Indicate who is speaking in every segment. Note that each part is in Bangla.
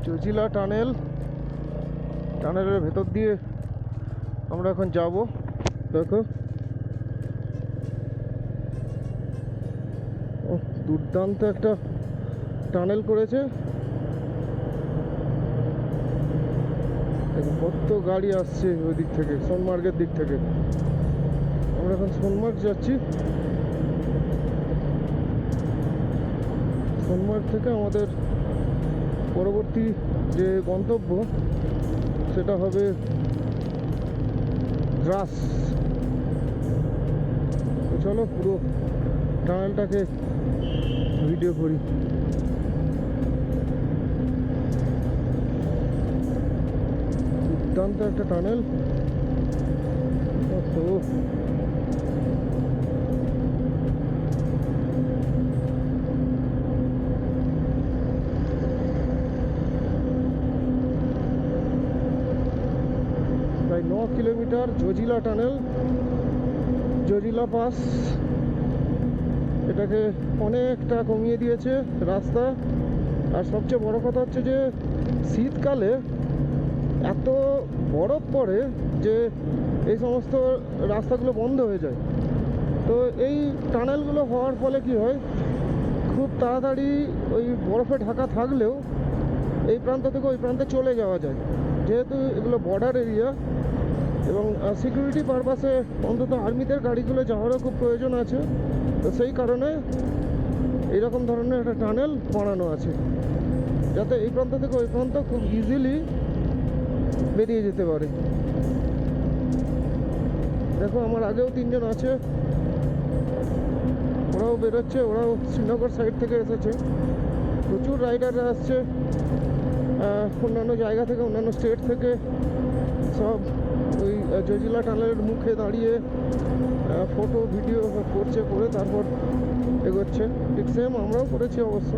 Speaker 1: জজিলা টানেলের ভেতর দিয়ে আমরা এখন যাব। দেখো দুর্দান্ত একটা টানেল করেছে। কত গাড়ি আসছে ওই দিক থেকে, সোনমার্গের দিক থেকে। আমরা এখন সোনমার্গ যাচ্ছি। সোনমার্গ থেকে আমাদের পরবর্তী যে গন্তব্য সেটা হবে দ্রাস। তো চলো পুরো টানেলটাকে ভিডিও করি। দুর্দান্ত একটা টানেল। প্রায় 9 kilometre Zojila tunnel, Zojila pass. এটাকে অনেকটা কমিয়ে দিয়েছে রাস্তা। আর সবচেয়ে বড় কথা হচ্ছে যে শীতকালে এত বরফ পড়ে যে এই সমস্ত রাস্তাগুলো বন্ধ হয়ে যায়। তো এই টানেলগুলো হওয়ার ফলে কি হয়, খুব তাড়াতাড়ি ওই বরফে ঢাকা থাকলেও এই প্রান্ত থেকে ওই প্রান্তে চলে যাওয়া যায়। যেহেতু এগুলো বর্ডার এরিয়া এবং সিকিউরিটি পারপাসে অন্তত আর্মিদের গাড়িগুলো যাওয়ারও খুব প্রয়োজন আছে। তো সেই কারণে এইরকম ধরনের একটা টানেল বানানো আছে, যাতে এই প্রান্ত থেকে ওই প্রান্ত খুব ইজিলি বেরিয়ে যেতে পারে। দেখো আমার আগেও 3 জন আছে, ওরাও বেরোচ্ছে। ওরাও শ্রীনগর সাইড থেকে এসেছে। প্রচুর রাইডাররা আসছে অন্যান্য জায়গা থেকে, অন্যান্য স্টেট থেকে। সব ওই জজিলা টানেলের মুখে দাঁড়িয়ে ফটো ভিডিও করছে, করে তারপর এগোচ্ছে। ঠিক সেম আমরাও করেছি অবশ্য।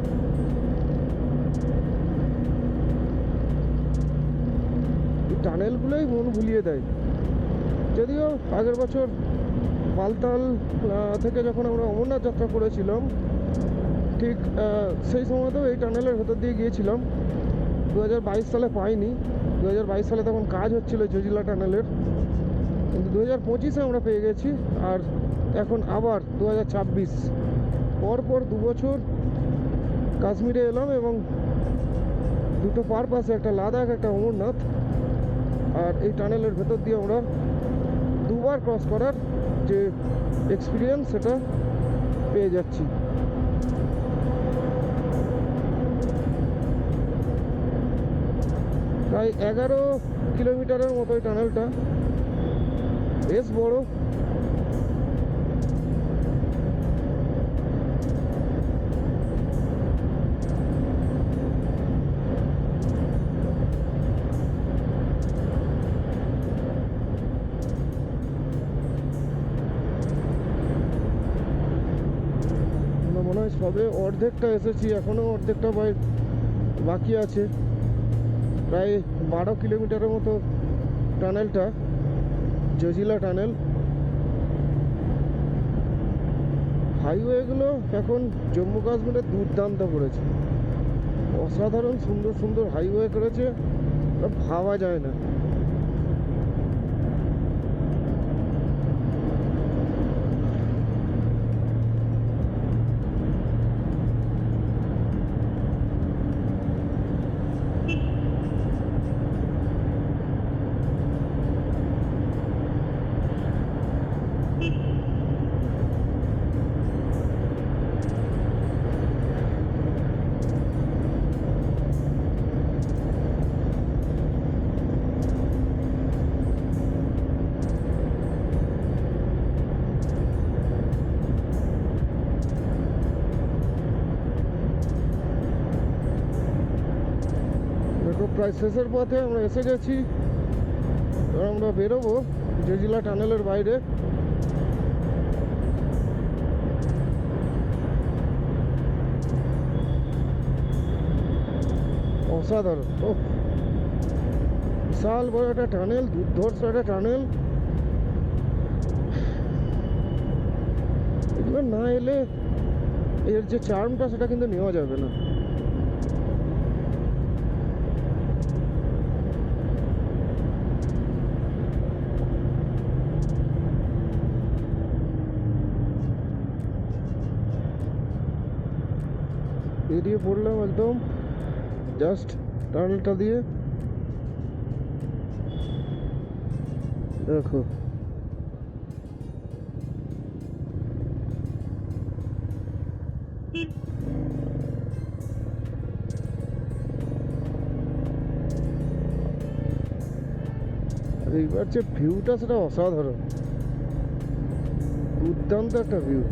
Speaker 1: এই টানেলগুলোই মন ভুলিয়ে দেয়। যদিও আগের বছর বালতাল থেকে যখন আমরা অমরনাথ যাত্রা করেছিলাম, ঠিক সেই সময়তেও এই টানেলের ভেতর দিয়ে গিয়েছিলাম। 2022 সালে পাইনি। 2022 সালে তখন কাজ হচ্ছিল জজিলা টানেলের, কিন্তু 2025-এ আমরা পেয়ে গেছি। আর এখন আবার 2026, পরপর 2 বছর কাশ্মীরে এলাম এবং দুটো পারপাসে, একটা লাদাখ একটা অমরনাথ। আর এই টানেলের ভেতর দিয়ে আমরা 2বার ক্রস করার যে এক্সপিরিয়েন্স সেটা পেয়ে যাচ্ছি। প্রায় 11 কিলোমিটারের মতো এই টানেলটা, বেশ বড়। মনে হয় সবে অর্ধেকটা এসেছি, এখনো অর্ধেকটা বাকি আছে। প্রায় 12 কিলোমিটারের মতো টানেলটা, জজিলা টানেল। হাইওয়েগুলো এখন জম্মু কাশ্মীরে দুর্দান্ত করেছে। অসাধারণ সুন্দর সুন্দর হাইওয়ে করেছে, ভাবা যায় না। প্রায় শেষের পথে আমরা এসে গেছি। এবার আমরা বেরোবো জজিলা টানেলের বাইরে। অসাধারণ, বিশাল বড় একটা টানেল, দুর্ধর্ষ একটা টানেল। এগুলো না এলে এর যে চার্মটা সেটা কিন্তু নেওয়া যাবে না। বেরিয়ে পড়লাম একদম জাস্ট টানেলটা দিয়ে। দেখো এইবার যে ভিউটা সেটা অসাধারণ, দুর্দান্ত একটা ভিউ।